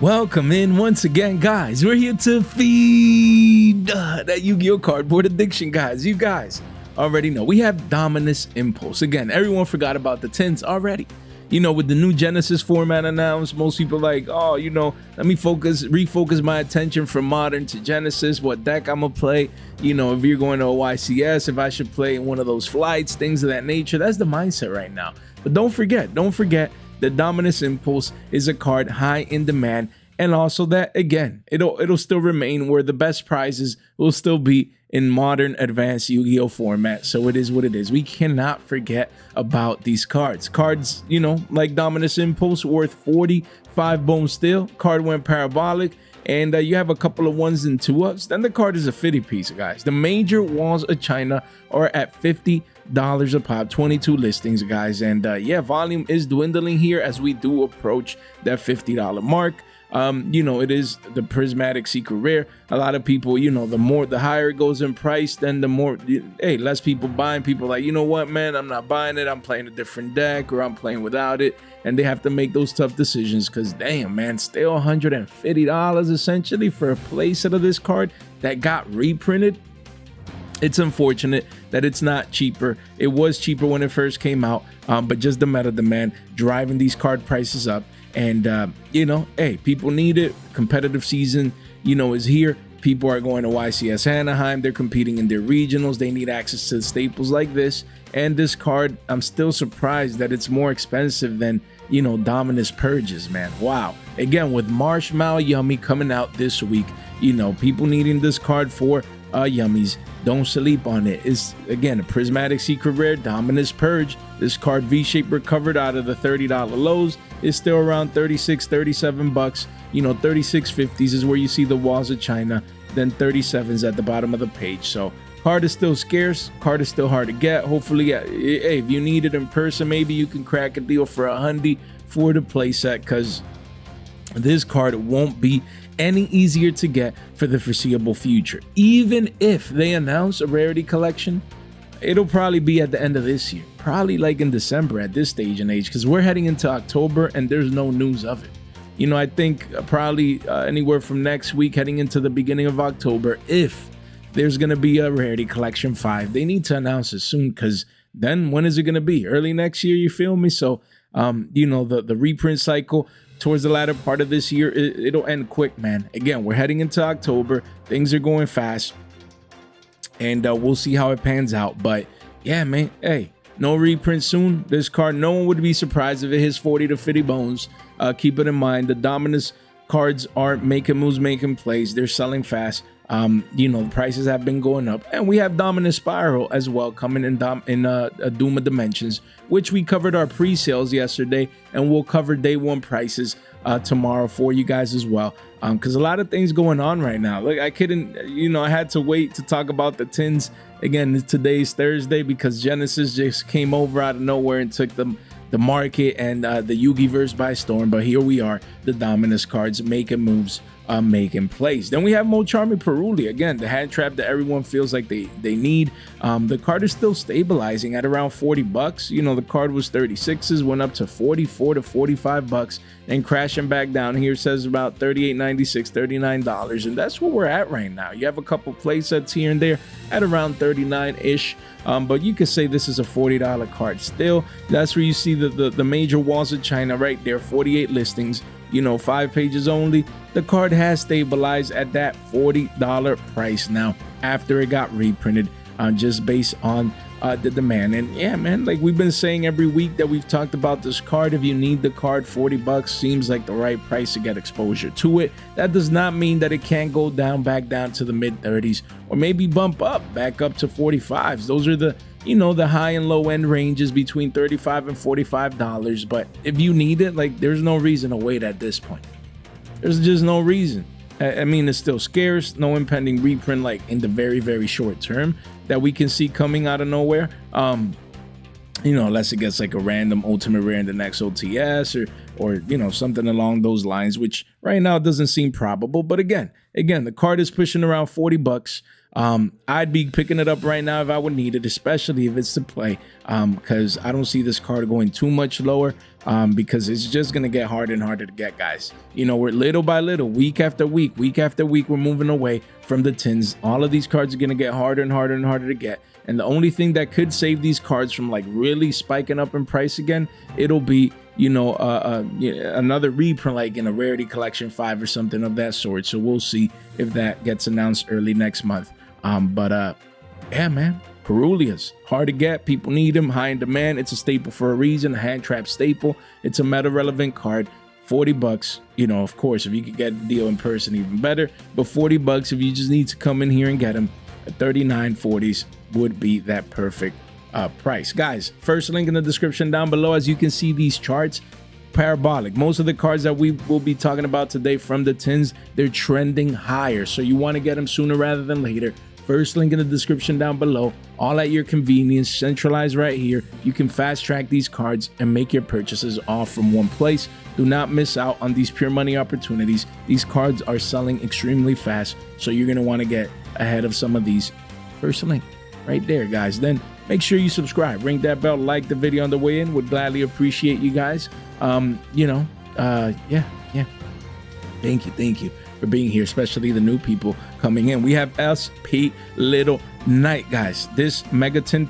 Welcome in once again, guys. We're here to feed that Yu-Gi-Oh cardboard addiction, guys. You guys already know we have Dominus Impulse. Again, everyone forgot about the tins already. You know, with the new Genesis format announced, most people like, oh, you know, let me refocus my attention from Modern to Genesis, what deck I'm gonna play. You know, if you're going to YCS, if I should play in one of those flights, things of that nature. That's the mindset right now. But don't forget, the Dominus Impulse is a card high in demand, and also that, again, it'll still remain where the best prizes will still be in modern advanced Yu-Gi-Oh format. So it is what it is. We cannot forget about these cards. Cards, you know, like Dominus Impulse, worth 45 bone steel. Card went parabolic, and you have a couple of 1s and 2-ups. Then the card is a 50 piece, guys. The major walls of China are at $50 a pop, 22 listings, guys. And yeah, volume is dwindling here as we do approach that $50 mark. You know, it is the prismatic secret rare. A lot of people, you know, the higher it goes in price, then the more, hey, less people buying. People like, you know what, man, I'm not buying it. I'm playing a different deck, or I'm playing without it. And they have to make those tough decisions because, damn, man, still $150 essentially for a playset of this card that got reprinted. It's unfortunate that it's not cheaper. It was cheaper when it first came out, but just the meta demand driving these card prices up. And, you know, hey, people need it. Competitive season, you know, is here. People are going to YCS Anaheim. They're competing in their regionals. They need access to staples like this. And this card, I'm still surprised that it's more expensive than, you know, Dominus Purges, man. Wow. Again, with Marshmallow Yummy coming out this week, you know, people needing this card for yummies. Don't sleep on it. It's, again, a prismatic secret rare, Dominus Purge. This card V-shape recovered out of the $30 lows is still around 36, 37 bucks. You know, 36.50s is where you see the walls of China, then 37s at the bottom of the page. So card is still scarce, card is still hard to get. Hopefully, hey, if you need it in person, maybe you can crack a deal for $100 for the playset, because this card won't be any easier to get for the foreseeable future. Even if they announce a rarity collection, it'll probably be at the end of this year, probably like in December at this stage and age, because we're heading into October and there's no news of it. You know, I think probably anywhere from next week heading into the beginning of October, if there's going to be a rarity collection 5, they need to announce it soon, because then when is it going to be? Early next year, you feel me? So, you know, the reprint cycle towards the latter part of this year, it'll end quick, man. Again, we're heading into October. Things are going fast, and we'll see how it pans out. But yeah, man, hey, no reprint soon. This card, no one would be surprised if it hits 40 to 50 bones. Keep it in mind, the Dominus cards are making moves, making plays. They're selling fast. You know, the prices have been going up, and we have Dominus Spiral as well coming in Doom of Dimensions, which we covered our pre-sales yesterday, and we'll cover day one prices tomorrow for you guys as well, because a lot of things going on right now. Like, I couldn't, you know, I had to wait to talk about the tins again. Today's Thursday because Genesis just came over out of nowhere and took the market and the Yugiverse by storm. But here we are, the Dominus cards making moves, making plays. Then we have Mo Charming Peruli, again, the hand trap that everyone feels like they need. The card is still stabilizing at around 40 bucks. You know, the card was 36s, went up to 44 to 45 bucks, and crashing back down here, says about $38.96, $39, and that's where we're at right now. You have a couple play sets here and there at around 39-ish, but you could say this is a $40 card still. That's where you see the major walls of China right there, 48 listings, you know, 5 pages only. The card has stabilized at that $40 price now after it got reprinted, just based on the demand. And yeah, man, like we've been saying every week that we've talked about this card, if you need the card, 40 bucks seems like the right price to get exposure to it. That does not mean that it can't go down, back down to the mid 30s, or maybe bump up back up to 45s. Those are the, you know, the high and low end ranges between $35 and $45. But if you need it, like, there's no reason to wait at this point. There's just no reason. I mean, it's still scarce, no impending reprint like in the very, very short term that we can see coming out of nowhere. You know, unless it gets like a random ultimate rare in the next OTS or you know, something along those lines, which right now doesn't seem probable. But again, the card is pushing around 40 bucks. I'd be picking it up right now if I would need it, especially if it's to play, because I don't see this card going too much lower, because it's just going to get harder and harder to get, guys. You know, we're little by little, week after week, we're moving away from the tins. All of these cards are going to get harder and harder and harder to get. And the only thing that could save these cards from like really spiking up in price again, it'll be, you know, another reprint like in a Rarity Collection 5 or something of that sort. So we'll see if that gets announced early next month. Yeah, man, Perulias, hard to get. People need them, high in demand. It's a staple for a reason, a hand trap staple. It's a meta relevant card. 40 bucks, you know, of course, if you could get a deal in person, even better. But 40 bucks if you just need to come in here and get them. 39.40s would be that perfect price. Guys, first link in the description down below. As you can see, these charts parabolic. Most of the cards that we will be talking about today from the tins, they're trending higher, so you want to get them sooner rather than later. First link in the description down below, all at your convenience, centralized right here. You can fast track these cards and make your purchases all from one place. Do not miss out on these pure money opportunities. These cards are selling extremely fast, so you're going to want to get ahead of some of these. First link right there, guys. Then make sure you subscribe, ring that bell, like the video on the way in. Would gladly appreciate you guys. Yeah. Thank you for being here, especially the new people coming in. We have SP Little Knight, guys. This Megaton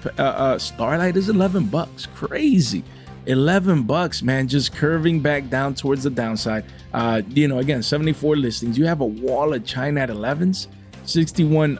Starlight is 11 bucks. Crazy. 11 bucks, man, just curving back down towards the downside. You know, again, 74 listings. You have a wall of China at 11s. 61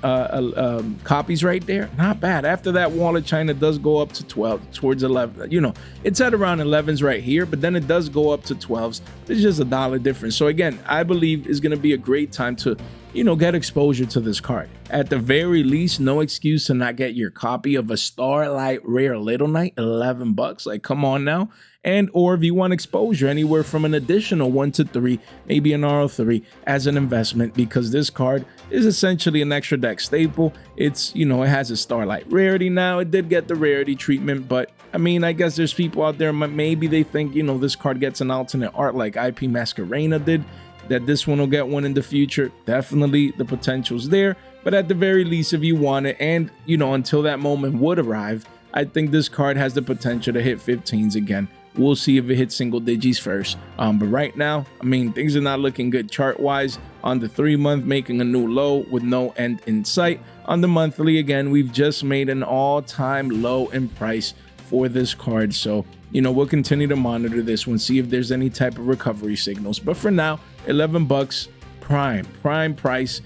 copies right there. Not bad. After that, wall of China does go up to 12, towards 11. You know, it's at around 11s right here, but then it does go up to 12s. It's just $1 difference. So again, I believe is going to be a great time to, you know, get exposure to this card. At the very least, no excuse to not get your copy of a Starlight Rare Little Knight. 11 bucks. Like, come on now. And or if you want exposure, anywhere from an additional 1 to 3, maybe an RO3 as an investment, because this card is essentially an extra deck staple. It's, you know, it has a Starlight rarity now. It did get the rarity treatment, but I mean, I guess there's people out there, maybe they think, you know, this card gets an alternate art like IP Masquerena did, that this one will get one in the future. Definitely the potential's there, but at the very least, if you want it, and, you know, until that moment would arrive, I think this card has the potential to hit 15s again. We'll see if it hits single digits first. But right now, I mean, things are not looking good chart-wise. On the 3-month, making a new low with no end in sight. On the monthly, again, we've just made an all-time low in price for this card. So, you know, we'll continue to monitor this one, see if there's any type of recovery signals. But for now, 11 bucks, prime price,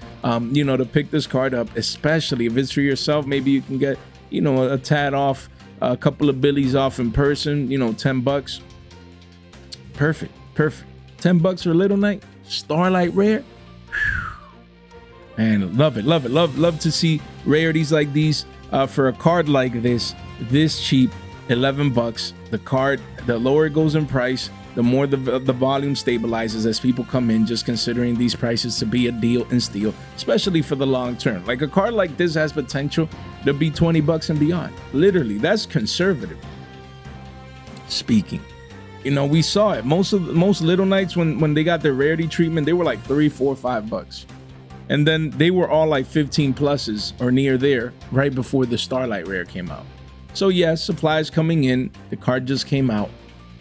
you know, to pick this card up, especially if it's for yourself. Maybe you can get, you know, a tad off, a couple of billies off in person, you know, 10 bucks. Perfect. 10 bucks for Little Knight, Starlight Rare. And love to see rarities like these for a card like this cheap. 11 bucks. The card, the lower it goes in price, the more the volume stabilizes as people come in, just considering these prices to be a deal and steal, especially for the long term. Like a card like this has potential to be 20 bucks and beyond. Literally, that's conservative speaking. You know, we saw it. Most Little Knights, when they got their rarity treatment, they were like 3, 4, 5 bucks. And then they were all like 15 pluses or near there right before the Starlight Rare came out. So yes, supply is coming in. The card just came out.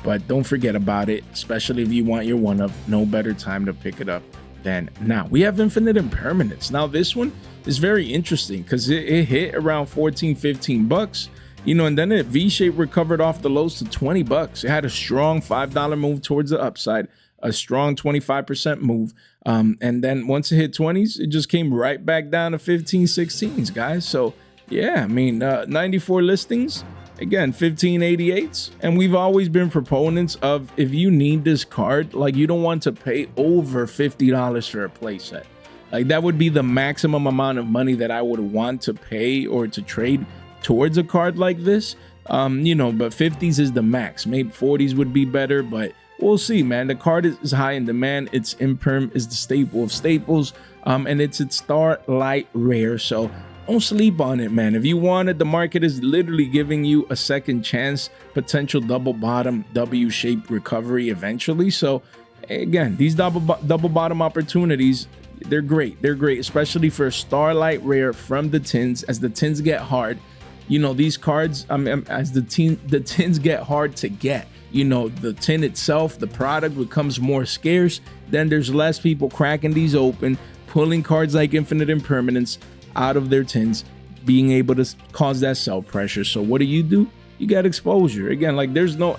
But don't forget about it, especially if you want your one of. No better time to pick it up than now. We have Infinite Impermanence. Now this one is very interesting because it hit around 14, 15 bucks, you know, and then it V-shape recovered off the lows to 20 bucks. It had a strong $5 move towards the upside, a strong 25% move. And then once it hit 20s, it just came right back down to 15, 16s, guys. So yeah, I mean, 94 listings. Again, 1588s, and we've always been proponents of, if you need this card, like, you don't want to pay over $50 for a playset. Like, that would be the maximum amount of money that I would want to pay or to trade towards a card like this. You know, but 50s is the max. Maybe 40s would be better, but we'll see, man. The card is high in demand. Its Imperm is the staple of staples, and it's its Starlight Rare, so don't sleep on it, man. If you want it, the market is literally giving you a second chance, potential double bottom, W-shaped recovery eventually. So again, these double bottom opportunities, They're great. They're great, especially for a Starlight Rare from the tins. As the tins get hard, you know, these cards, as the tins get hard to get, you know, the tin itself, the product becomes more scarce. Then there's less people cracking these open, pulling cards like Infinite Impermanence out of their tins, being able to cause that sell pressure. So what do? You get exposure. Again, like there's no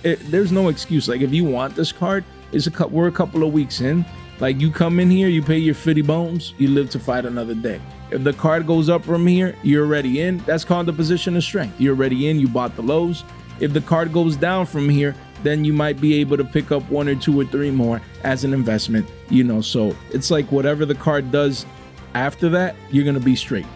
excuse. Like if you want this card, we're a couple of weeks in. Like you come in here, you pay your 50 bones, you live to fight another day. If the card goes up from here, you're already in. That's called the position of strength. You're already in, you bought the lows. If the card goes down from here, then you might be able to pick up 1 or 2 or 3 more as an investment, you know. So it's like whatever the card does after that, you're going to be straight.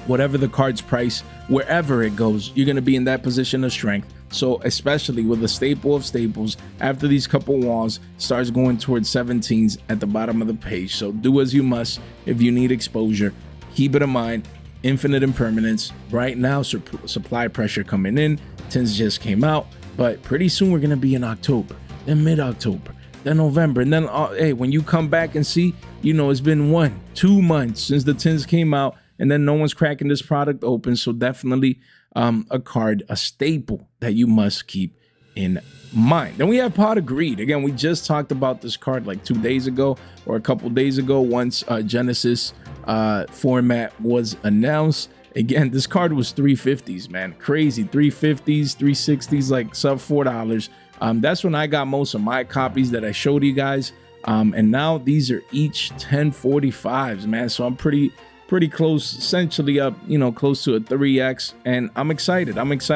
Whatever the card's price, wherever it goes, you're going to be in that position of strength. So especially with a staple of staples, after these couple walls starts going towards 17s at the bottom of the page. So do as you must if you need exposure. Keep it in mind, Infinite Impermanence right now, supply pressure coming in. Tins just came out, but pretty soon we're going to be in October, then mid-October, then November, and then hey, when you come back and see, you know, it's been 1-2 months since the tins came out, and then no one's cracking this product open. So definitely a card, a staple that you must keep in mind. Then we have Pot of Greed. Again, we just talked about this card like 2 days ago or a couple days ago once Genesis format was announced. Again, this card was 350s, man. Crazy. 350s, 360s, like sub $4. That's when I got most of my copies that I showed you guys. And now these are each 1045s, man. So I'm pretty close, essentially up, you know, close to a 3x. And I'm excited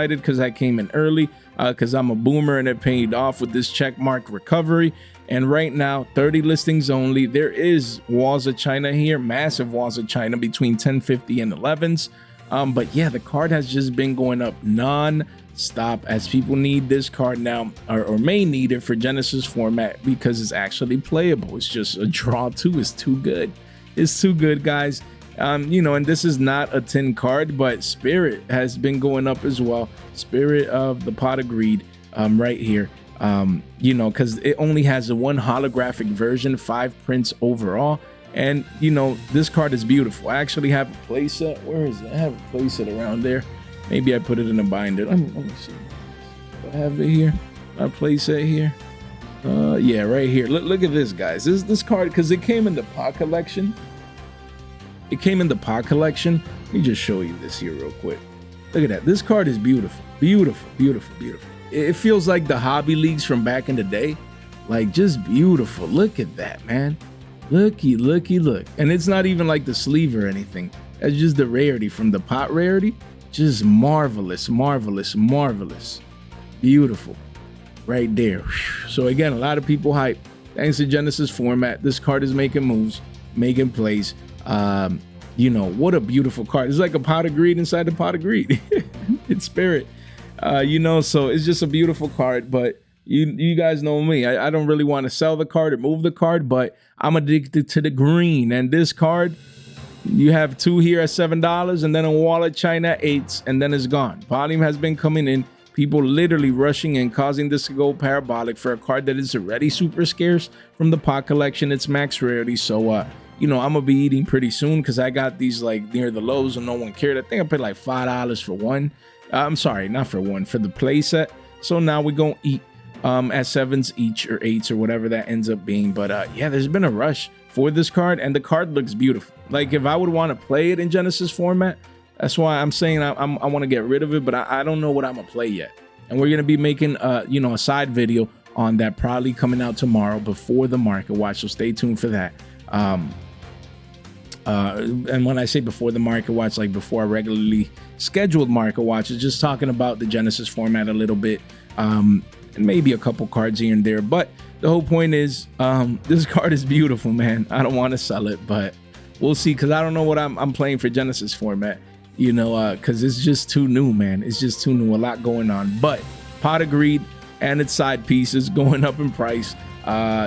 because I came in early, because I'm a boomer, and it paid off with this check mark recovery. And right now, 30 listings only. There is walls of China here, massive walls of China between 1050 and 11s. But yeah, the card has just been going up non-stop as people need this card now, or may need it for Genesis format, because it's actually playable. It's just a draw too. It's too good. It's too good, guys. You know, and this is not a tin card, but Spirit has been going up as well. Spirit of the Pot of Greed, right here. You know, because it only has a 1 holographic version, 5 prints overall. And, you know, this card is beautiful. I actually have a playset. Where is it? I have a playset around there. Maybe I put it in a binder. Let me see. Do I have it here? My playset here. Yeah, right here. Look at this, guys. This card, because it came in the pot collection. Let me just show you this here real quick. Look at that. This card is beautiful. Beautiful, beautiful, beautiful. It feels like the hobby leagues from back in the day. Like, just beautiful. Look at that, man. Looky, look. And it's not even like the sleeve or anything. That's just the rarity from the pot rarity. Just marvelous, marvelous, marvelous. Beautiful. Right there. So again, a lot of people hype. Thanks to Genesis format, this card is making moves, making plays. You know, what a beautiful card. It's like a Pot of Greed inside the Pot of Greed. It's Spirit. You know, so it's just a beautiful card. But you guys know me. I don't really want to sell the card or move the card, but I'm addicted to the green. And this card, you have 2 here at $7, and then a wall of China at 8s, and then it's gone. Volume has been coming in. People literally rushing in, causing this to go parabolic for a card that is already super scarce from the pot collection. It's max rarity. So, you know, I'm going to be eating pretty soon because I got these like near the lows and no one cared. I think I paid like $5 for one. I'm sorry, not for one, for the play set. So now we're going to eat at 7s each or 8s or whatever that ends up being. But yeah, there's been a rush for this card, and the card looks beautiful. Like if I would want to play it in Genesis format, that's why I'm saying I want to get rid of it, but I don't know what I'm going to play yet. And we're going to be making, you know, a side video on that, probably coming out tomorrow before the market watch. So stay tuned for that. And when I say before the market watch, like before a regularly scheduled market watch, is just talking about the Genesis format a little bit, and maybe a couple cards here and there. But the whole point is, this card is beautiful, man. I don't want to sell it, but we'll see, because I don't know what I'm playing for Genesis format, you know, because it's just too new, man. It's just too new. A lot going on. But Pot of Greed and its side pieces going up in price.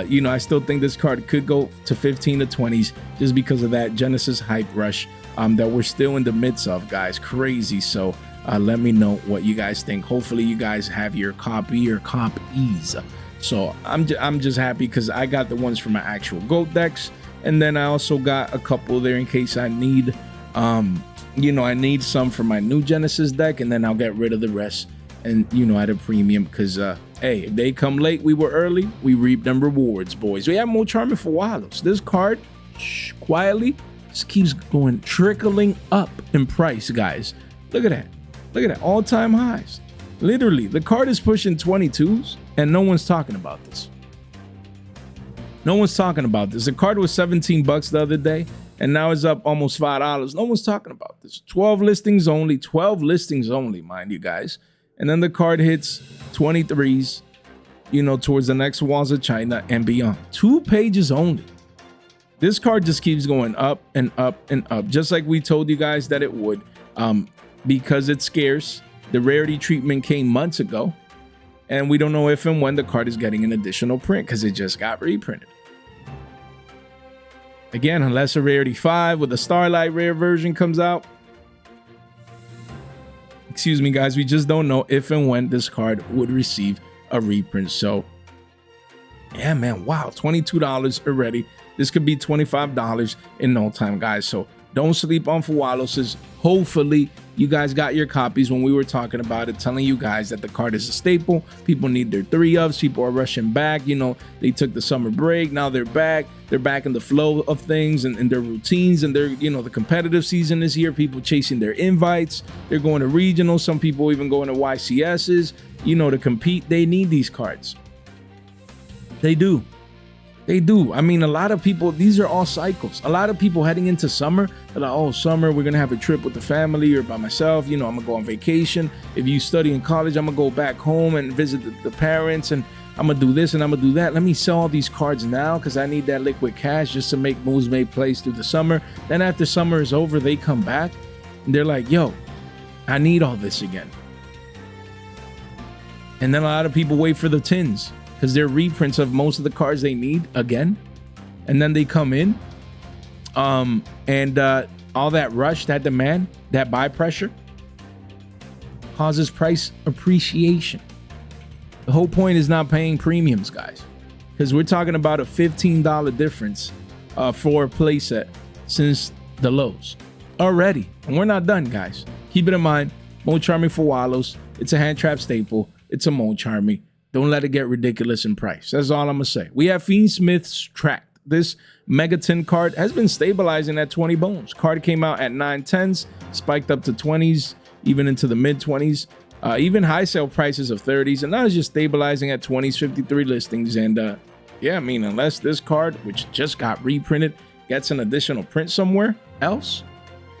You know, I still think this card could go to 15 to 20s just because of that Genesis hype rush that we're still in the midst of, guys. Crazy. So let me know what you guys think. Hopefully you guys have your copy or copies. So I'm just happy because I got the ones from my actual GOAT decks. And then I also got a couple there in case I need, I need some for my new Genesis deck, and then I'll get rid of the rest and, at a premium because, hey, if they come late, we were early, we reap them rewards, boys. We have more Charming for Wallows. This card, quietly, just keeps going, trickling up in price, guys. Look at that. Look at that. All-time highs. Literally, the card is pushing 22s, and no one's talking about this. No one's talking about this. The card was 17 bucks the other day, and now it's up almost $5. No one's talking about this. 12 listings only, mind you guys. And then the card hits 23s, towards the next walls of China and beyond. 2 pages only. This card just keeps going up and up and up, just like we told you guys that it would, because it's scarce. The rarity treatment came months ago, and we don't know if and when the card is getting an additional print because it just got reprinted. Again, unless a rarity 5 with a Starlight rare version comes out. Excuse me, guys. We just don't know if and when this card would receive a reprint. So, yeah, man. Wow. $22 already. This could be $25 in no time, guys. So don't sleep on Fawalos's. Hopefully, you guys got your copies when we were talking about it, telling you guys that the card is a staple. People need their 3-ofs. People are rushing back. They took the summer break. Now they're back. They're back in the flow of things and their routines. And they're, the competitive season is here. People chasing their invites. They're going to regionals. Some people even going to YCSs, to compete. They need these cards. They do. They do. I mean, a lot of people, these are all cycles. A lot of people heading into summer, they're like, oh, summer, we're going to have a trip with the family or by myself. I'm going to go on vacation. If you study in college, I'm going to go back home and visit the parents, and I'm going to do this and I'm going to do that. Let me sell all these cards now because I need that liquid cash just to make moves made plays through the summer. Then after summer is over, they come back and they're like, yo, I need all this again. And then a lot of people wait for the tins, because they're reprints of most of the cards they need again. And then they come in. And all that rush, that demand, that buy pressure causes price appreciation. The whole point is not paying premiums, guys. Because we're talking about a $15 difference for a playset since the lows already. And we're not done, guys. Keep it in mind, Mo Charming for Wallows. It's a hand trap staple. It's a Mo Charming. Don't let it get ridiculous in price. That's all I'm going to say. We have Fiend Smith's Tract. This Megaton card has been stabilizing at 20 bones. Card came out at 9/10s, spiked up to 20s, even into the mid-20s, even high sale prices of 30s, and now it's just stabilizing at 20s, 53 listings. And yeah, I mean, unless this card, which just got reprinted, gets an additional print somewhere else,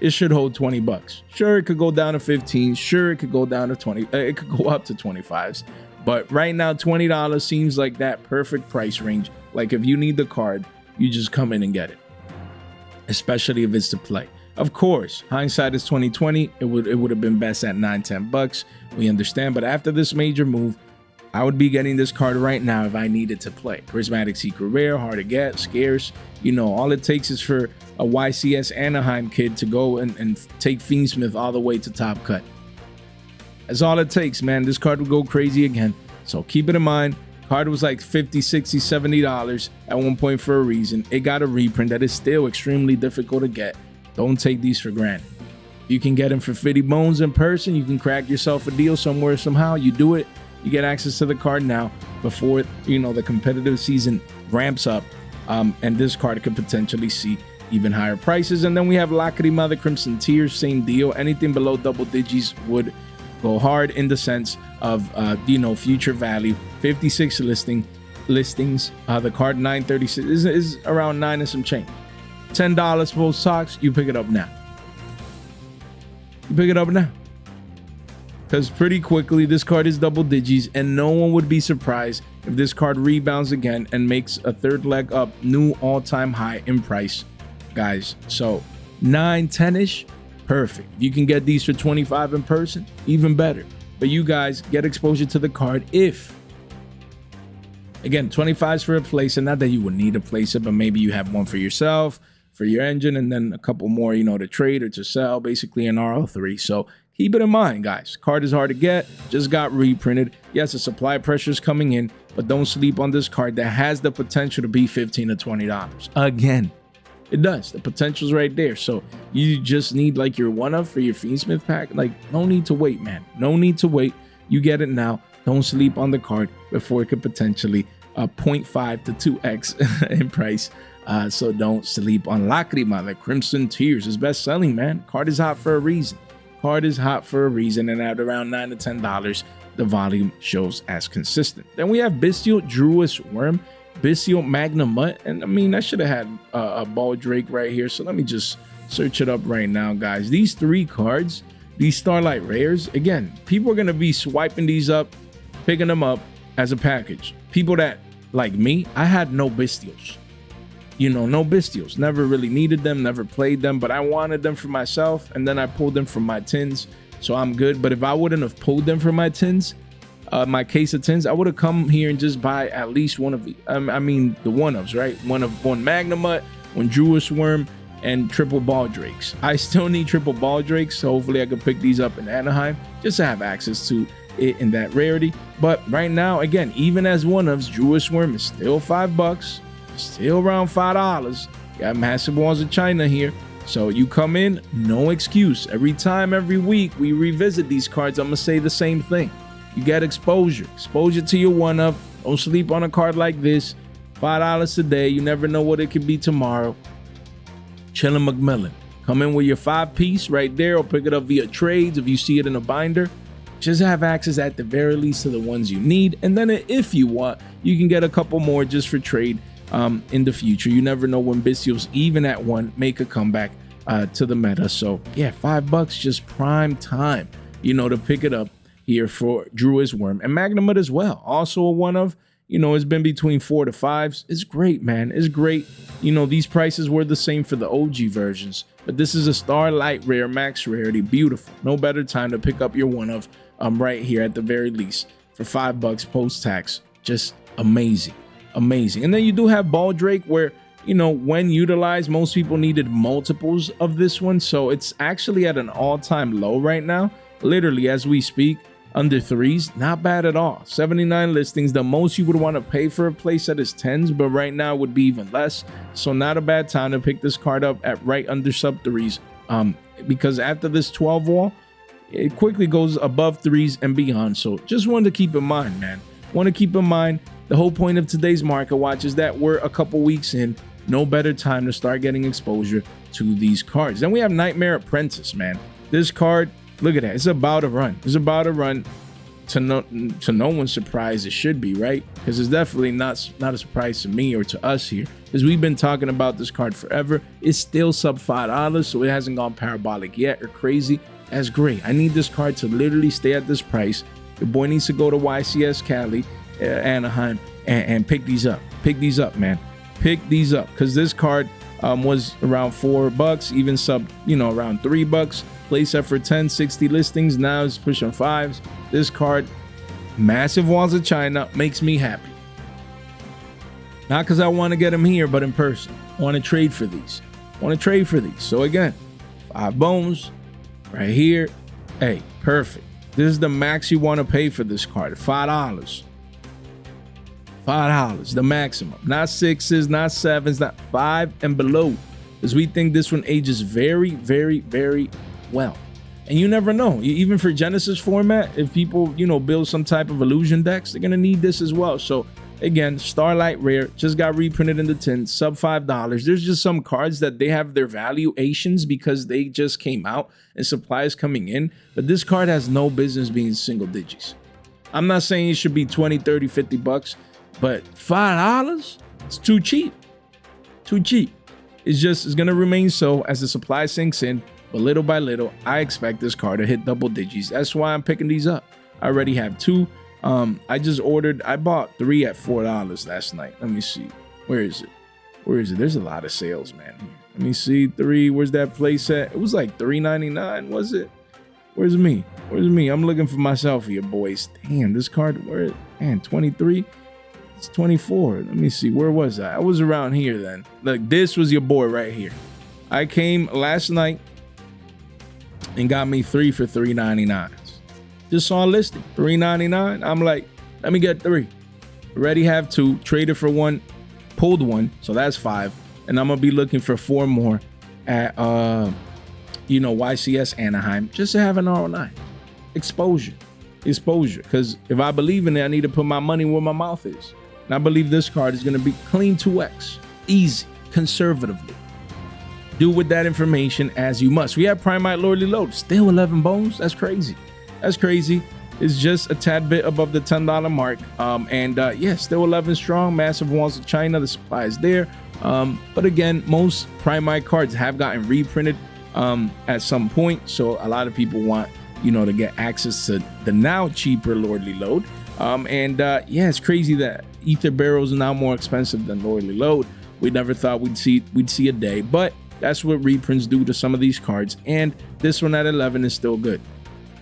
it should hold 20 bucks. Sure, it could go down to 15. Sure, it could go down to 20. It could go up to 25s. But right now, $20 seems like that perfect price range. Like if you need the card, you just come in and get it. Especially if it's to play. Of course, hindsight is 2020. It would have been best at 9-10 bucks. We understand. But after this major move, I would be getting this card right now if I needed to play. Prismatic Secret Rare, hard to get, scarce. All it takes is for a YCS Anaheim kid to go and take Fiend Smith all the way to top cut. That's all it takes, man. This card will go crazy again. So keep it in mind. Card was like $50, $60, $70 at one point for a reason. It got a reprint that is still extremely difficult to get. Don't take these for granted. You can get them for 50 bones in person. You can crack yourself a deal somewhere, somehow. You do it. You get access to the card now before, the competitive season ramps up. And this card could potentially see even higher prices. And then we have Lacrima, the Crimson Tears, same deal. Anything below double digits would go hard in the sense of, future value. 56 listings. The card 936 is around 9 and some change. $10 for socks. You pick it up now. Because pretty quickly, this card is double digits, and no one would be surprised if this card rebounds again and makes a third leg up, new all-time high in price, guys. So 9-10ish. Perfect. You can get these for 25 in person, even better. But you guys get exposure to the card if, again, 25s for a placer. Not that you would need a placer, but maybe you have one for yourself, for your engine, and then a couple more, to trade or to sell, basically an RL3. So keep it in mind, guys. Card is hard to get, just got reprinted. Yes, the supply pressure is coming in, but don't sleep on this card that has the potential to be $15 to $20. Again, It does. The potential's right there. So you just need like your one of for your Fiendsmith pack. Like, no need to wait, man. No need to wait. You get it now. Don't sleep on the card before it could potentially 0.5 to 2x in price. So don't sleep on Lacrima. The Crimson Tears is best selling, man. Card is hot for a reason. Card is hot for a reason. And at around $9 to $10, the volume shows as consistent. Then we have Bestial Druid's Worm, Bestial Magnum Mutt. And I mean, I should have had a Baldrake right here. So let me just search it up right now, guys. These three cards, these Starlight Rares, again, people are going to be swiping these up, picking them up as a package. People that, like me, I had no Bestials. You know, no Bestials. Never really needed them, never played them, but I wanted them for myself, and then I pulled them from my tins, so I'm good. But if I wouldn't have pulled them from my tins, my case of tins, I would have come here and just buy at least one of the, I mean, the one-ofs, right? One Magnum Mutt, one Druid's Worm, and triple Baldrakes. I still need triple Baldrakes, so hopefully I can pick these up in Anaheim just to have access to it in that rarity. But right now, again, even as one-ofs, Druid's Worm is still $5. Still around $5. Got massive walls of China here. So you come in, no excuse. Every time, every week, we revisit these cards, I'm going to say the same thing. You get exposure. Exposure to your one-up. Don't sleep on a card like this. $5 a day. You never know what it could be tomorrow. Chillin' McMillan. Come in with your 5-piece right there, or pick it up via trades if you see it in a binder. Just have access at the very least to the ones you need. And then if you want, you can get a couple more just for trade in the future. You never know when Bestials, even at one, make a comeback to the meta. So yeah, $5, just prime time, you know, to pick it up here for Druid's Worm and Magnum Mutt as well. Also a one of, you know, it's been between 4 to 5s. It's great, man. It's great. You know, these prices were the same for the OG versions, but this is a Starlight Rare, max rarity. Beautiful. No better time to pick up your one of right here at the very least for $5 post-tax. Just amazing. Amazing. And then you do have Baldrake, where, you know, when utilized, most people needed multiples of this one. So it's actually at an all-time low right now, literally as we speak, under 3s. Not bad at all. 79 listings. The most you would want to pay for a playset is 10s, but right now would be even less. So not a bad time to pick this card up at right under sub 3s, because after this 12 wall, it quickly goes above 3s and beyond. So just wanted to keep in mind, man. Want to keep in mind, the whole point of today's market watch is that we're a couple weeks in. No better time to start getting exposure to these cards. Then we have Nightmare Apprentice, man. This card, look at that. It's about to run. It's about to run to no one's surprise. It should be, right? Because it's definitely not a surprise to me or to us here, because we've been talking about this card forever. It's still sub $5, so it hasn't gone parabolic yet or crazy. That's great. I need this card to literally stay at this price. Your boy needs to go to YCS Cali, Anaheim, and pick these up. Pick these up, man. Pick these up, because this card was around $4, even sub, you know, around $3. Playset for 10, 60 listings. Now it's pushing 5s. This card, massive walls of China, makes me happy. Not because I want to get them here, but in person. I want to trade for these. So again, 5 bones right here. Hey, perfect. This is the max you want to pay for this card. $5. $5, the maximum. Not 6s, not 7s, not 5 and below. Because we think this one ages very, very, very well. And you never know. Even for Genesis format, if people, you know, build some type of illusion decks, they're going to need this as well. So again, Starlight Rare just got reprinted in the tin, sub $5. There's just some cards that they have their valuations because they just came out and supply is coming in. But this card has no business being single digits. I'm not saying it should be 20, 30, $50, but $5? It's too cheap. Too cheap. It's going to remain so as the supply sinks in. But little by little, I expect this card to hit double digits. That's why I'm picking these up. I already have 2. I bought 3 at $4 last night. Let me see. Where is it? There's a lot of sales, man. Let me see. 3. Where's that playset? It was like $3.99, was it? Where's me? I'm looking for myself here, boys. Damn, this card, where? Man, 23. It's 24. Let me see. Where was I? I was around here then. Look, this was your boy right here. I came last night and got me 3 for $3.99. Just saw a listing, $3.99. I'm like, let me get 3. Already have 2, traded for 1, pulled 1, so that's 5. and I'm gonna be looking for 4 more at YCS Anaheim, just to have an R09 exposure. Because if I believe in it, I need to put my money where my mouth is. And I believe this card is gonna be clean 2x, easy, conservatively. Do with that information as you must. We have Primite Lordly Load, still 11 bones. That's crazy. That's crazy. It's just a tad bit above the $10 mark. Yeah, still 11 strong. Massive Walls of China. The supply is there. But again, most Primite cards have gotten reprinted at some point. So a lot of people want, to get access to the now cheaper Lordly Load. Yeah, it's crazy that Ether Barrels are now more expensive than Lordly Load. We never thought we'd see a day, but that's what reprints do to some of these cards. And this one at 11 is still good.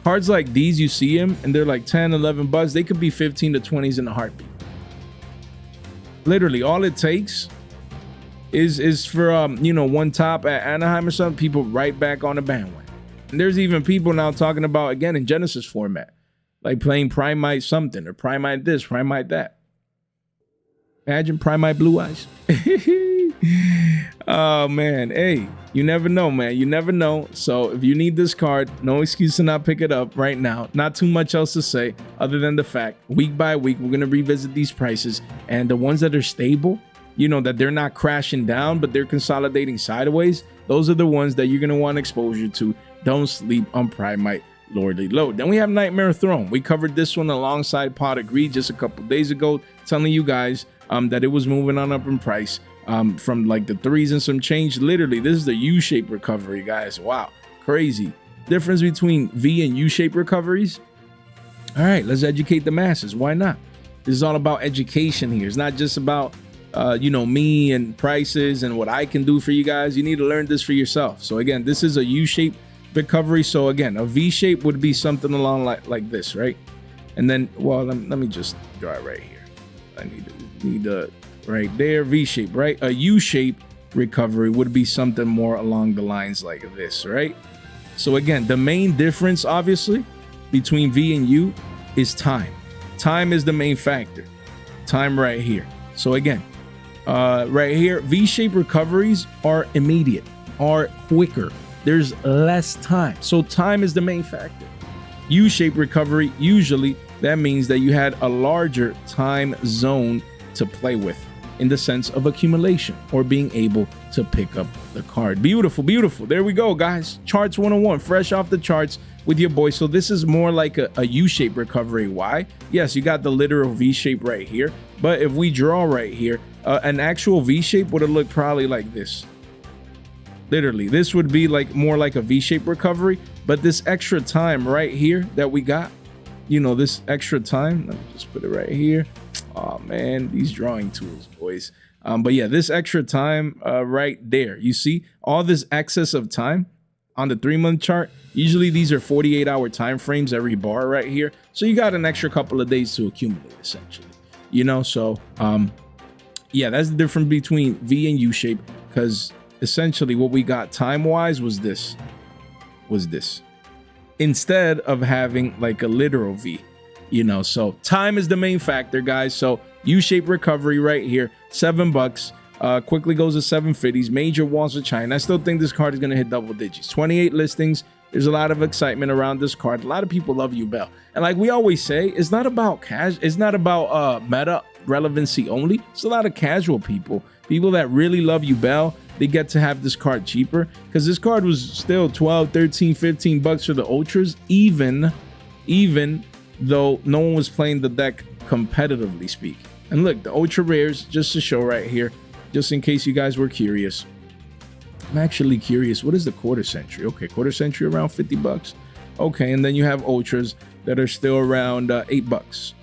Cards like these, you see them and they're like 10, 11 bucks. They could be 15 to 20s in a heartbeat. Literally, all it takes is for one top at Anaheim or something, people right back on the bandwagon. And there's even people now talking about, again, in Genesis format, like playing Primite something or Primite this, Primite that. Imagine Primite Blue Eyes. Oh man, hey, you never know, man. You never know. So if you need this card, no excuse to not pick it up right now. Not too much else to say other than the fact week by week we're gonna revisit these prices, and the ones that are stable, that they're not crashing down but they're consolidating sideways, those are the ones that you're gonna want exposure to. Don't sleep on Primite Lordly Load. Then we have Nightmare Throne. We covered this one alongside Pot of Greed just a couple days ago, telling you guys that it was moving on up in price. From like the 3s and some change. Literally, this is the U-shaped recovery, guys. Wow, crazy difference between V and U-shaped recoveries. All right, let's educate the masses. Why not? This is all about education here. It's not just about me and prices and what I can do for you guys. You need to learn this for yourself. So again, this is a U-shaped recovery. So again, a V-shape would be something along like this, right? And then, well, let me just draw it right here. I need to right there, V-shape, right? A U-shape recovery would be something more along the lines like this, right? So again, the main difference, obviously, between V and U is time. Time is the main factor. Time right here. So again, right here, V-shape recoveries are immediate, are quicker. There's less time. So time is the main factor. U-shape recovery, usually that means that you had a larger time zone to play with, in the sense of accumulation or being able to pick up the card. Beautiful, beautiful. There we go, guys. Charts 101, fresh off the charts with your boy. So this is more like a U-shape recovery. Why? Yes, you got the literal V-shape right here. But if we draw right here, an actual V-shape would have looked probably like this. Literally, this would be like more like a V-shape recovery. But this extra time right here that we got, this extra time, let me just put it right here. Oh man, these drawing tools, boys. But yeah, this extra time right there, you see all this excess of time on the 3-month chart. Usually these are 48-hour time frames every bar right here. So you got an extra couple of days to accumulate, essentially. So yeah, that's the difference between V and U shape, because essentially what we got time-wise was this. Instead of having like a literal V. So time is the main factor, guys. So U-shaped recovery right here, $7. Quickly goes to 750s. Major Walls of China. I still think this card is going to hit double digits. 28 listings. There's a lot of excitement around this card. A lot of people love Yugioh. And like we always say, it's not about cash. It's not about meta relevancy only. It's a lot of casual people that really love Yugioh. They get to have this card cheaper, because this card was still 12, 13, 15 bucks for the ultras, even though no one was playing the deck competitively speaking. And look, the ultra rares, just to show right here, just in case you guys were curious. I'm actually curious, what is the quarter century? Okay, quarter century around 50 bucks. Okay, and then you have ultras that are still around 8 bucks.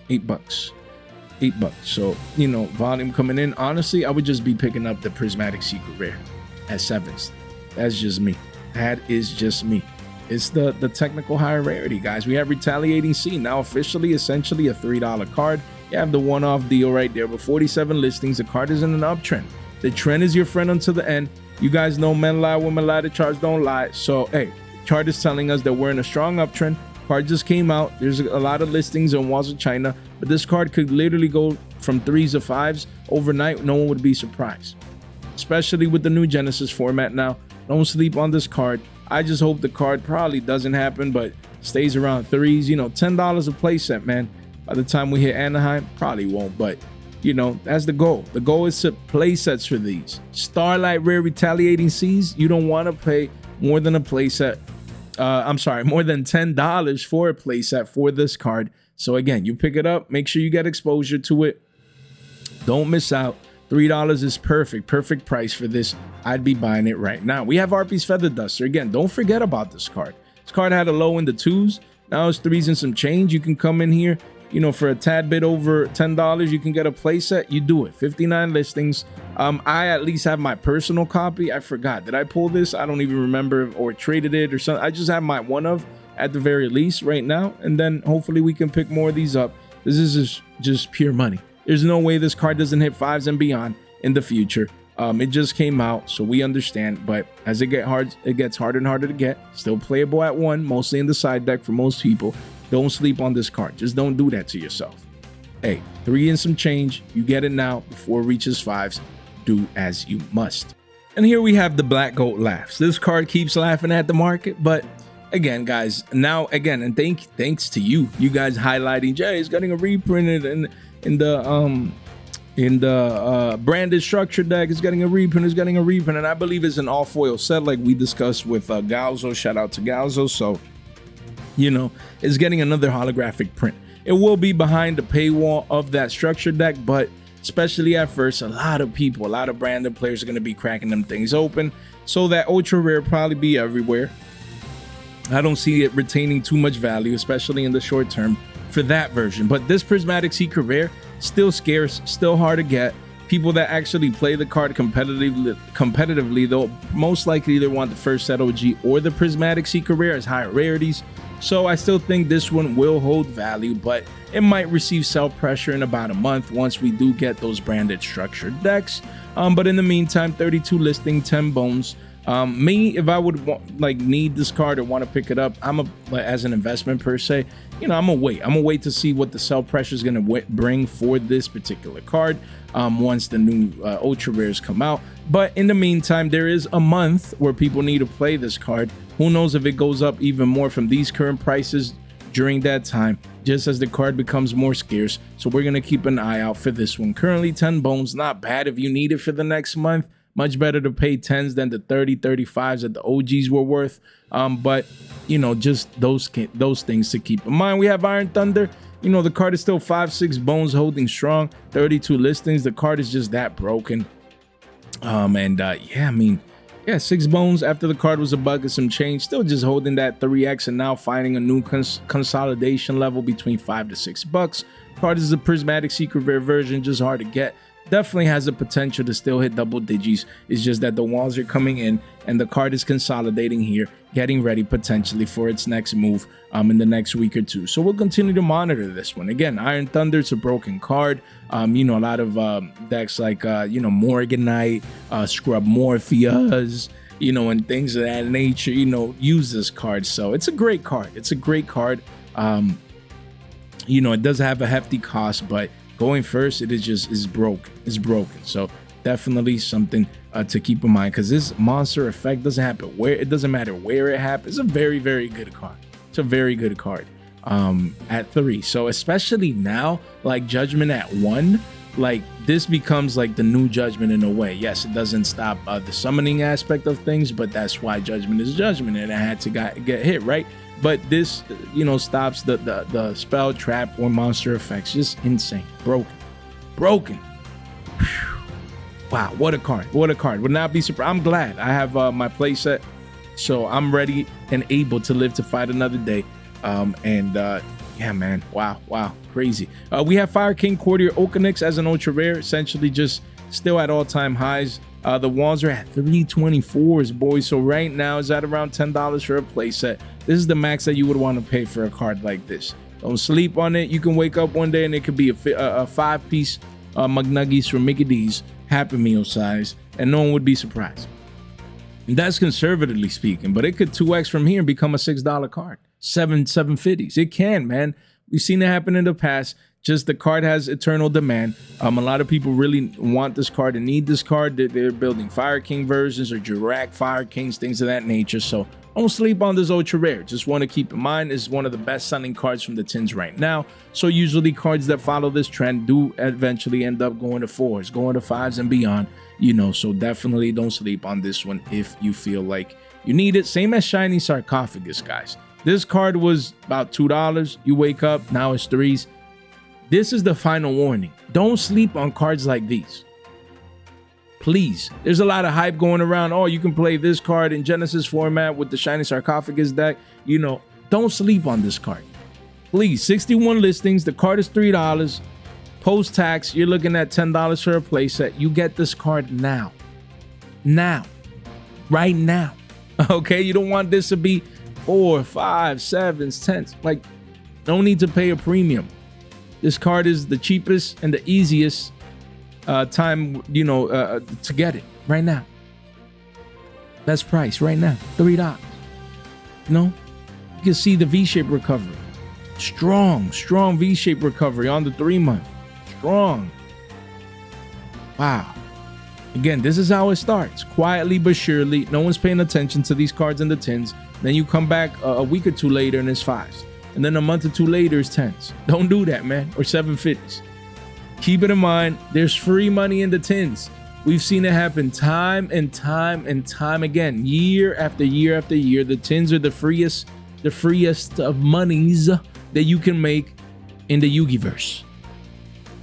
So, volume coming in. Honestly, I would just be picking up the Prismatic Secret Rare at 7s. That's just me. That is just me. It's the technical higher rarity, guys. We have Retaliating Sea, now officially essentially a $3 card. You have the one-off deal right there, but 47 listings. The card is in an uptrend. The trend is your friend until the end. You guys know men lie, women lie, the charts don't lie. So, hey, chart is telling us that we're in a strong uptrend. Card just came out. There's a lot of listings on Walls of China, but this card could literally go from 3s to 5s overnight. No one would be surprised. especially with the new Genesis format now. Don't sleep on this card. I just hope the card probably doesn't happen, but stays around threes. You know, $10 a playset, man. By the time we hit Anaheim, probably won't, but you know, that's the goal. The goal is to play sets for these. Starlight Rare Retaliating Seas, you don't want to pay more than a playset. I'm sorry, more than $10 for a playset for this card. So again, you pick it up, make sure you get exposure to it. Don't miss out. $3 is perfect price for this. I'd be buying it right now. We have RP's Feather Duster. Again, don't forget about this card. This card had a low in the 2s. Now it's 3s and some change. You can come in here, you know, for a tad bit over $10, you can get a playset. You do it. 59 listings. I at least have my personal copy. I forgot. Did I pull this? I don't even remember, or traded it or something. I just have my one of at the very least right now. And then hopefully we can pick more of these up. This is just pure money. There's no way this card doesn't hit 5s and beyond in the future. It just came out, so we understand. But as it gets harder and harder to get. Still playable at 1, mostly in the side deck for most people. Don't sleep on this card. Just don't do that to yourself. Hey, 3 and some change. You get it now before it reaches 5s. Do as you must. And here we have the Black Goat Laughs. This card keeps laughing at the market, but again, guys, now again, and thanks to you guys highlighting Jay is getting a reprinted in the branded structure deck. Is getting a reprint. And I believe it's an all foil set, like we discussed with Galzo. Shout out to Galzo. So, you know, it's getting another holographic print. It will be behind the paywall of that structure deck, but especially at first, a lot of branded players are going to be cracking them things open. So that ultra rare probably be everywhere. I don't see it retaining too much value, especially in the short term for that version. But this Prismatic Secret Rare, still scarce, still hard to get. People that actually play the card competitively, they'll most likely either want the first set OG or the Prismatic Secret Rare as higher rarities. So I still think this one will hold value, but it might receive sell pressure in about a month once we do get those branded structured decks. But in the meantime, 32 listing, 10 bones. Me, if I would need this card or want to pick it up, as an investment per se, you know, I'm gonna wait to see what the sell pressure is gonna bring for this particular card once the new ultra rares come out. But in the meantime, there is a month where people need to play this card. Who knows if it goes up even more from these current prices during that time, just as the card becomes more scarce. So we're gonna keep an eye out for this one. Currently 10 bones, not bad if you need it for the next month. Much better to pay 10s than the 30, 35s that the OGs were worth. But, you know, just those things to keep in mind. We have Iron Thunder. You know, the card is still 5-6 bones holding strong. 32 listings. The card is just that broken. Yeah, I mean, yeah, 6 bones after the card was a buck and some change. Still just holding that 3x and now finding a new consolidation level between $5 to $6. Card is a Prismatic Secret Rare version, just hard to get. Definitely has the potential to still hit double digits. It's just that the walls are coming in and the card is consolidating here, getting ready potentially for its next move in the next week or two. So we'll continue to monitor this one. Again, Iron Thunder, it's a broken card. You know, a lot of decks like, you know, Morganite, Scrub Morpheus, you know, and things of that nature, you know, use this card. So it's a great card. It's a great card. You know, it does have a hefty cost, but going first, it is broken. It's broken. So definitely something to keep in mind, because this monster effect doesn't happen where it doesn't matter where it happens. It's a very, very good card. It's a very good card at 3. So especially now, like Judgment at 1, like this becomes like the new Judgment in a way. Yes, it doesn't stop the summoning aspect of things, but that's why Judgment is Judgment, and it had to get hit, right? But this, you know, stops the spell, trap, or monster effects. Just insane. Broken. Whew. Wow, what a card. Would not be surprised. I'm glad I have my playset, so I'm ready and able to live to fight another day. Yeah, man. Wow. Crazy. We have Fire King Courtier Okanix as an ultra rare, essentially just still at all-time highs. The walls are at 324s, boys. So right now is at around $10 for a playset. This is the max that you would want to pay for a card like this. Don't sleep on it. You can wake up one day and it could be a 5-piece McNuggies from Mickey D's, Happy Meal size, and no one would be surprised. And that's conservatively speaking, but it could 2x from here and become a $6 card. $7.50s. It can, man. We've seen it happen in the past. Just the card has eternal demand. A lot of people really want this card and need this card. They're building Fire King versions or Jirac Fire Kings, things of that nature. So don't sleep on this ultra rare. Just want to keep in mind, it's one of the best selling cards from the tins right now. So usually cards that follow this trend do eventually end up going to 4s, going to 5s and beyond, you know. So definitely don't sleep on this one if you feel like you need it. Same as Shiny Sarcophagus, guys. This card was about $2. You wake up, now it's 3s. This is the final warning. Don't sleep on cards like these. Please. There's a lot of hype going around. Oh, you can play this card in Genesis format with the Shiny Sarcophagus deck. You know, don't sleep on this card. Please, 61 listings. The card is $3. Post-tax, you're looking at $10 for a playset. You get this card now. Now. Right now. Okay? You don't want this to be 4, 5, 7s, 10s. Like, no need to pay a premium. This card is the cheapest and the easiest time, you know, to get it right now. Best price right now, $3. You know, you can see the V-shape recovery. Strong V-shape recovery on the 3-month. Strong. Wow. Again, this is how it starts. Quietly but surely. No one's paying attention to these cards in the tins. Then you come back a week or two later and it's 5s. And then a month or two later is 10s. Don't do that, man. Or 750s. Keep it in mind, there's free money in the tins. We've seen it happen time and time and time again. Year after year after year. The tins are the freest of monies that you can make in the Yugiverse.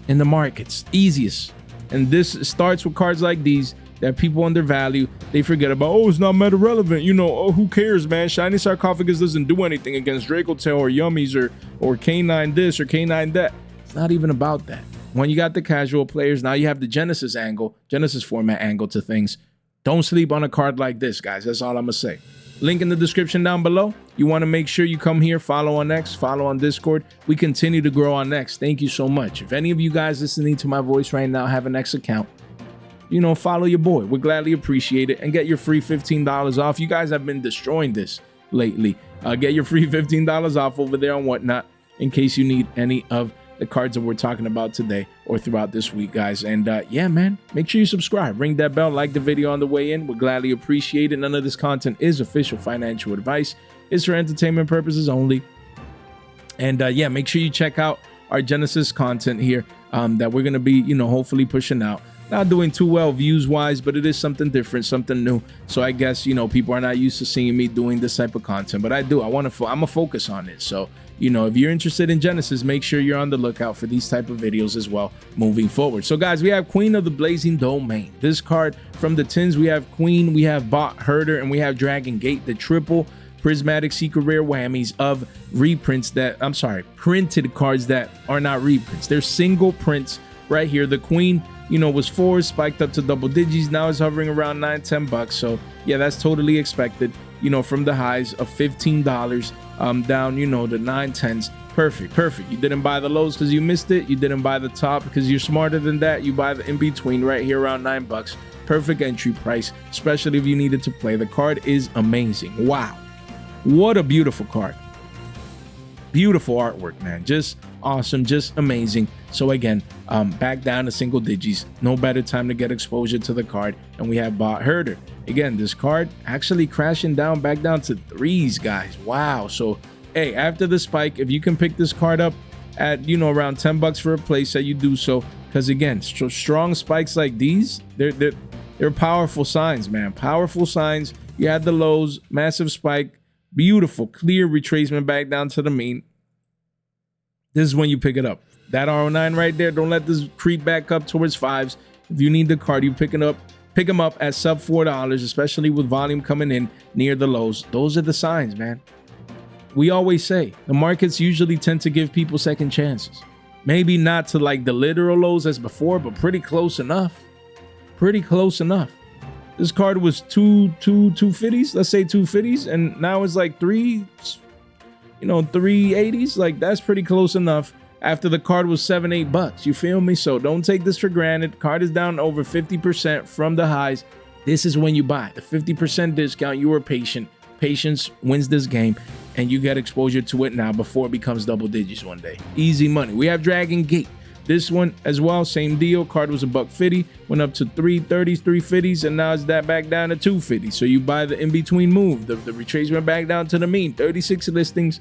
In the markets. Easiest. And this starts with cards like these that people undervalue. They forget about, oh, it's not meta relevant. You know, oh, who cares, man? Shiny Sarcophagus doesn't do anything against Dracotail or Yummies or K9 this or K9 that. It's not even about that. When you got the casual players, now you have the Genesis angle, Genesis format angle to things. Don't sleep on a card like this, guys. That's all I'm gonna say. Link in the description down below. You want to make sure you come here, follow on X, follow on Discord. We continue to grow on X. Thank you so much. If any of you guys listening to my voice right now have an X account, you know, follow your boy. We'd gladly appreciate it and get your free $15 off. You guys have been destroying this lately. Get your free $15 off over there on Whatnot in case you need any of the cards that we're talking about today or throughout this week, guys. And yeah, man, make sure you subscribe, ring that bell, like the video on the way in. We'd gladly appreciate it. None of this content is official financial advice. It's for entertainment purposes only. And yeah, make sure you check out our Genesis content here that we're going to be, you know, hopefully pushing out. Not doing too well views wise, but it is something different, something new. So I guess, you know, people are not used to seeing me doing this type of content, but I do. I'm a focus on it. So, you know, if you're interested in Genesis, make sure you're on the lookout for these type of videos as well moving forward. So guys, we have Queen of the Blazing Domain. This card from the tins, we have Queen, we have Bot Herder, and we have Dragon Gate, the triple prismatic secret rare whammies of reprints that, I'm sorry, printed cards that are not reprints. They're single prints right here. The Queen, you know, was 4, spiked up to double digits. Now it's hovering around $9-10. So yeah, that's totally expected, you know, from the highs of $15 down, you know, to 9-10s. Perfect. You didn't buy the lows because you missed it. You didn't buy the top because you're smarter than that. You buy the in between right here around $9. Perfect entry price, especially if you needed to play. The card is amazing. Wow, what a beautiful card. Beautiful artwork, man. Just awesome, just amazing. So again, back down to single digits. No better time to get exposure to the card. And we have Bot Herder. Again, this card actually crashing down back down to 3s, guys. Wow. So hey, after the spike, if you can pick this card up at, you know, around $10 for a playset, you do so. Because again, strong spikes like these, they're powerful signs, man. Powerful signs. You had the lows, massive spike, beautiful, clear retracement back down to the mean. This is when you pick it up. That R09 right there, don't let this creep back up towards 5s. If you need the card, you pick them up at sub $4, especially with volume coming in near the lows. Those are the signs, man. We always say the markets usually tend to give people second chances. Maybe not to like the literal lows as before, but pretty close enough. Pretty close enough. This card was 250s, let's say 250s, and now it's like 380s. Like, that's pretty close enough after the card was $7-8. You feel me? So don't take this for granted. Card is down over 50% from the highs. This is when you buy the 50% discount. You were patient. Patience wins this game, and you get exposure to it now before it becomes double digits one day. Easy money. We have Dragon Gate. This one as well, same deal. Card was $150, went up to 330s, 350s, and now it's that back down to 250. So you buy the in-between move, the retracement back down to the mean. 36 listings.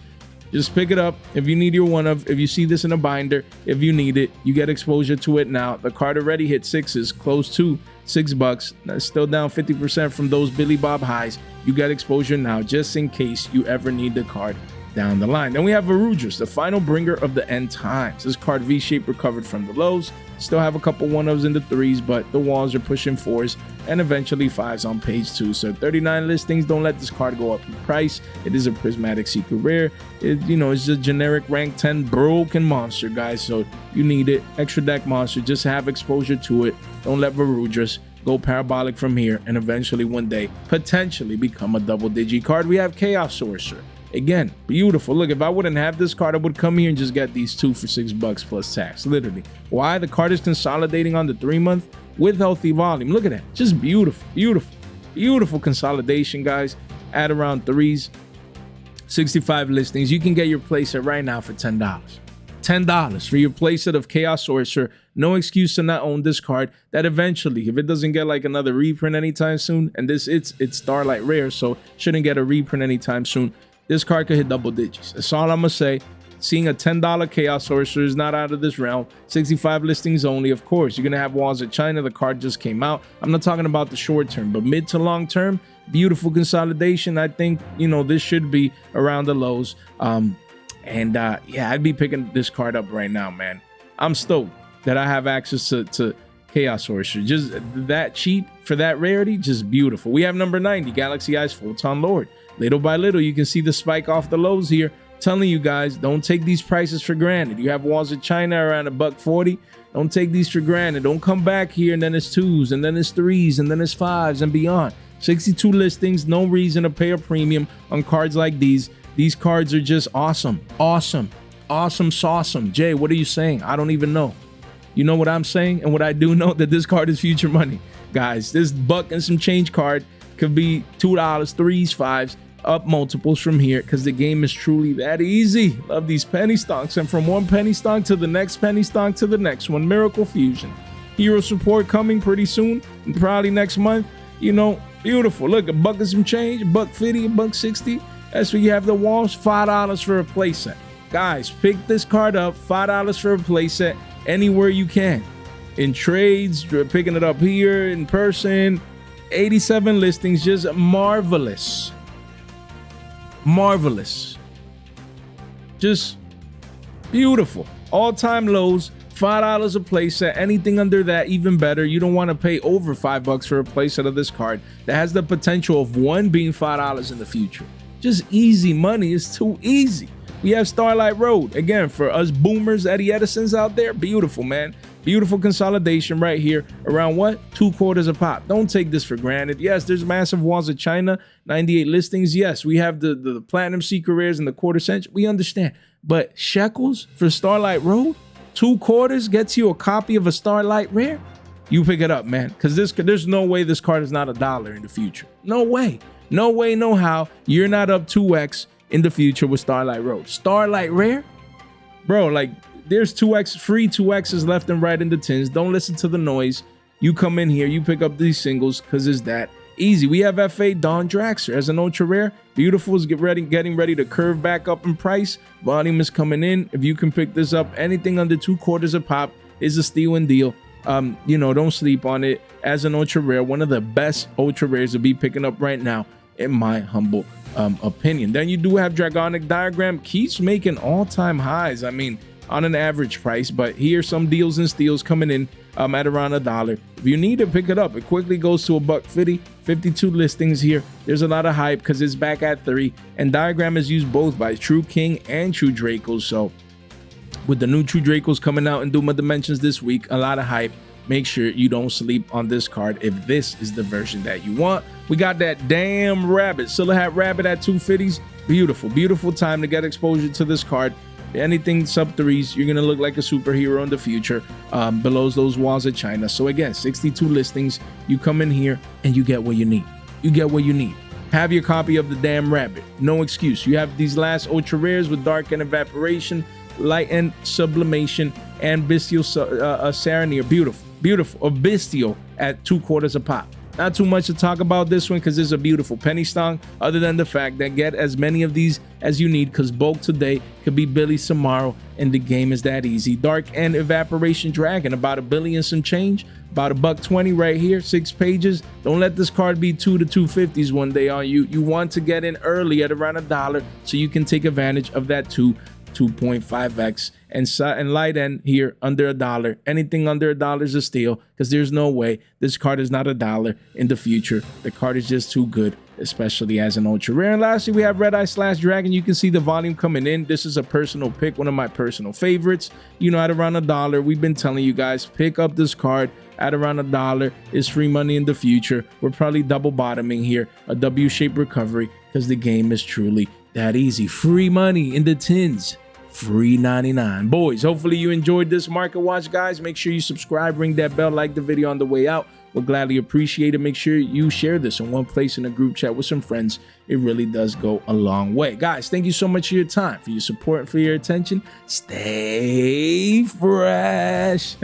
Just pick it up if you need your one of. If you see this in a binder, if you need it, you get exposure to it now. The card already hit sixes, close to $6. That's still down 50% from those Billy Bob highs. You get exposure now just in case you ever need the card down the line. Then we have Varudras, the final bringer of the end times. This card V-shape recovered from the lows. Still have a couple one-ofs in the threes, but the walls are pushing fours and eventually fives on page 2. So 39 listings. Don't let this card go up in price. It is a prismatic secret rare. It's a generic rank 10 broken monster, guys. So you need it. Extra deck monster. Just have exposure to it. Don't let Varudras go parabolic from here and eventually one day potentially become a double digi card. We have Chaos Sorcerer. Again, beautiful. Look, if I wouldn't have this card, I would come here and just get these two for $6 plus tax, literally. Why? The card is consolidating on the 3-month with healthy volume. Look at that. Just beautiful, beautiful, beautiful consolidation, guys. At around threes, 65 listings. You can get your playset right now for $10. $10 for your playset of Chaos Sorcerer. No excuse to not own this card. That eventually, if it doesn't get like another reprint anytime soon, and it's Starlight Rare, so shouldn't get a reprint anytime soon, this card could hit double digits. That's all I'm gonna say. Seeing a $10 Chaos Sorcerer is not out of this realm. 65 listings only. Of course, you're gonna have Walls of China. The card just came out. I'm not talking about the short term, but mid to long term, beautiful consolidation. I think, this should be around the lows. Yeah, I'd be picking this card up right now, man. I'm stoked that I have access to Chaos Sorcerer. Just that cheap for that rarity, just beautiful. We have number 90, Galaxy Eyes Photon Lord. Little by little, you can see the spike off the lows here. Telling you guys, don't take these prices for granted. You have Walls of China around $140. Don't take these for granted. Don't come back here and then it's 2s and then it's 3s and then it's 5s and beyond. 62 listings, no reason to pay a premium on cards like these. These cards are just awesome. Awesome. Awesome sauceum. Jay, what are you saying? I don't even know. You know what I'm saying? And what I do know, that this card is future money. Guys, this buck and some change card could be $2, 3s, 5s, up multiples from here, because the game is truly that easy. Love these penny stocks. And from one penny stock to the next penny stock to the next one. Miracle Fusion. Hero support coming pretty soon. And probably next month. Beautiful. Look, a buck and some change. $1.50, $1.60. That's where you have the walls. $5 for a playset. Guys, pick this card up. $5 for a playset anywhere you can. In trades, picking it up here, in person. 87 listings. Just marvelous. Marvelous. Just beautiful. All-time lows. $5 a playset. Anything under that, even better. You don't want to pay over $5 for a playset of this card that has the potential of one being $5 in the future. Just easy money. It's too easy. We have Starlight Road. Again, for us boomers, Eddie Edison's out there. Beautiful, man. Beautiful consolidation right here. Around what? 2/4 a pop. Don't take this for granted. Yes, there's massive Walls of China. 98 listings. Yes, we have the Platinum Secret Rares and the quarter century. We understand. But shekels for Starlight Road? 2/4 gets you a copy of a Starlight Rare? You pick it up, man. Because there's no way this card is not $1 in the future. No way. No way, no how. You're not up 2x in the future with Starlight Road. Starlight Rare? Bro, like, there's 2x, free 2x's left and right in the tins. Don't listen to the noise. You come in here, you pick up these singles, because it's that easy. We have FA Dawn Draxer as an ultra rare. Beautiful is getting ready to curve back up in price. Volume is coming in. If you can pick this up, anything under 2/4 a pop is a steal and deal. Don't sleep on it. As an ultra rare, one of the best ultra rares to be picking up right now, in my humble opinion. Then you do have Dragonic Diagram. Keeps making all-time highs. I mean, on an average price, but here's some deals and steals coming in at around $1. If you need to pick it up, it quickly goes to $1.50. 52 listings here. There's a lot of hype because it's back at 3, and Diagram is used both by True King and True Dracos. So with the new True Dracos coming out in Duma Dimensions this week, a lot of hype. Make sure you don't sleep on this card if this is the version that you want. We got that damn rabbit, Silver Hat Rabbit at 250s. Beautiful, beautiful time to get exposure to this card. Anything sub 3s, you're gonna look like a superhero in the future. Below those Walls of China. So again, 62 listings. You come in here and you get what you need. You get what you need. have your copy of the damn rabbit. No excuse. You have these last ultra rares with Dark and Evaporation, Light and Sublimation, and Bestial Serenir. Beautiful. Beautiful. A Bestial at 2/4 a pop. Not too much to talk about this one because it's a beautiful penny stock, other than the fact that get as many of these as you need, because bulk today could be Billy tomorrow, and the game is that easy. Dark and Evaporation Dragon, about $1 billion some change, about $1.20 right here, 6 pages. Don't let this card be 2 to 250s one day on you. You want to get in early at around $1 so you can take advantage of that 2.5x, and light end here under $1. Anything under $1 is a steal, because there's no way this card is not $1 in the future. The card is just too good, especially as an ultra rare. And lastly, we have Red Eye Slash Dragon. You can see the volume coming in. This is a personal pick, one of my personal favorites. You know, at around $1, we've been telling you guys, pick up this card at around $1. Is free money in the future. We're probably double bottoming here, a W-shaped recovery, because the game is truly that easy. Free money in the tins. Free 99. Boys, hopefully you enjoyed this market watch, guys. Make sure you subscribe, ring that bell, like the video on the way out. We'll gladly appreciate it. Make sure you share this in one place in a group chat with some friends. It really does go a long way. Guys, thank you so much for your time, for your support, and for your attention. Stay fresh.